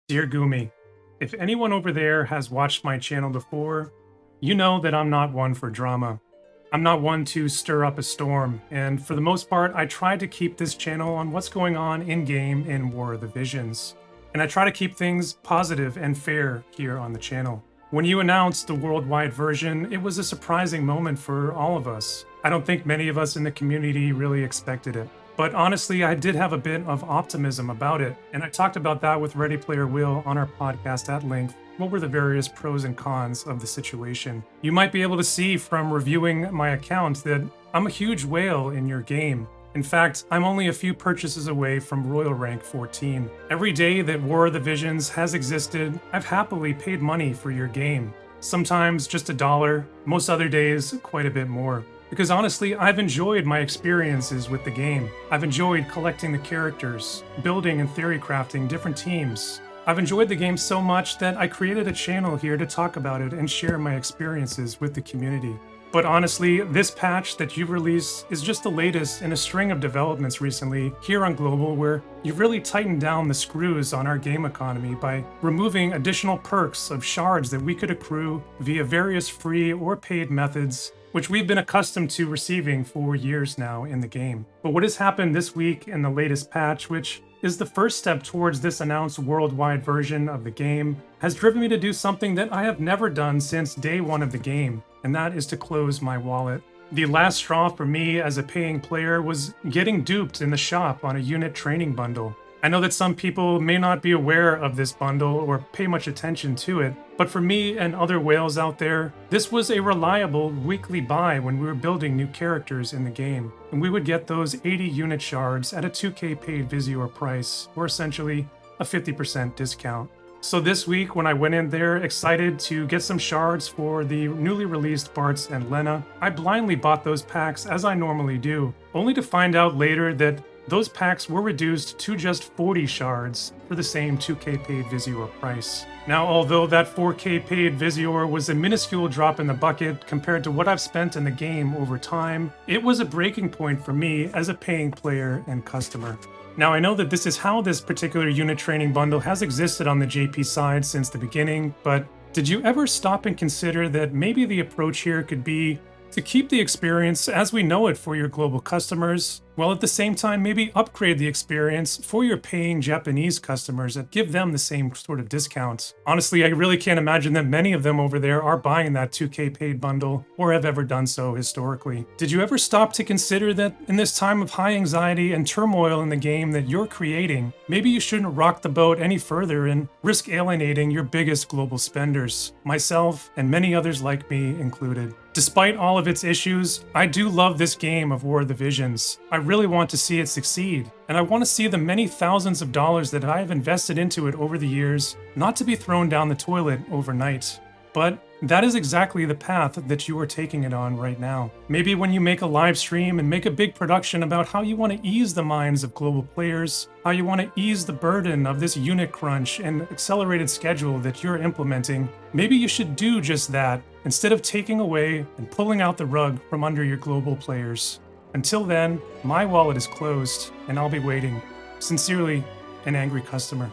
Dear Gumi, if anyone over there has watched my channel before, you know that I'm not one for drama. I'm not one to stir up a storm, and for the most part, I try to keep this channel on what's going on in-game in War of the Visions. And I try to keep things positive and fair here on the channel. When you announced the worldwide version, it was a surprising moment for all of us. I don't think many of us in the community really expected it. But honestly, I did have a bit of optimism about it, and I talked about that with Ready Player Will on our podcast at length. What were the various pros and cons of the situation? You might be able to see from reviewing my account that I'm a huge whale in your game. In fact, I'm only a few purchases away from Royal Rank 14. Every day that War of the Visions has existed, I've happily paid money for your game. Sometimes just $1, most other days quite a bit more. Because honestly, I've enjoyed my experiences with the game. I've enjoyed collecting the characters, building and theory crafting different teams. I've enjoyed the game so much that I created a channel here to talk about it and share my experiences with the community. But honestly, this patch that you've released is just the latest in a string of developments recently here on Global where you've really tightened down the screws on our game economy by removing additional perks of shards that we could accrue via various free or paid methods, which we've been accustomed to receiving for years now in the game. But what has happened this week in the latest patch, which is the first step towards this announced worldwide version of the game, has driven me to do something that I have never done since day one of the game, and that is to close my wallet. The last straw for me as a paying player was getting duped in the shop on a unit training bundle. I know that some people may not be aware of this bundle or pay much attention to it, but for me and other whales out there, this was a reliable weekly buy when we were building new characters in the game, and we would get those 80 unit shards at a 2k paid Visior price, or essentially a 50% discount. So this week when I went in there excited to get some shards for the newly released Bartz and Lena, I blindly bought those packs as I normally do, only to find out later that those packs were reduced to just 40 shards for the same 2k paid Visior price. Now, although that 4k paid Visior was a minuscule drop in the bucket compared to what I've spent in the game over time, it was a breaking point for me as a paying player and customer. Now, I know that this is how this particular unit training bundle has existed on the JP side since the beginning, but did you ever stop and consider that maybe the approach here could be to keep the experience as we know it for your global customers, while at the same time maybe upgrade the experience for your paying Japanese customers and give them the same sort of discounts? Honestly, I really can't imagine that many of them over there are buying that 2k paid bundle or have ever done so historically. Did you ever stop to consider that in this time of high anxiety and turmoil in the game that you're creating, maybe you shouldn't rock the boat any further and risk alienating your biggest global spenders, myself and many others like me included? Despite all of its issues, I do love this game of War of the Visions. I really want to see it succeed, and I want to see the many thousands of dollars that I have invested into it over the years not to be thrown down the toilet overnight. But that is exactly the path that you are taking it on right now. Maybe when you make a live stream and make a big production about how you want to ease the minds of global players, how you want to ease the burden of this unit crunch and accelerated schedule that you're implementing, maybe you should do just that instead of taking away and pulling out the rug from under your global players. Until then, my wallet is closed and I'll be waiting. Sincerely, an angry customer.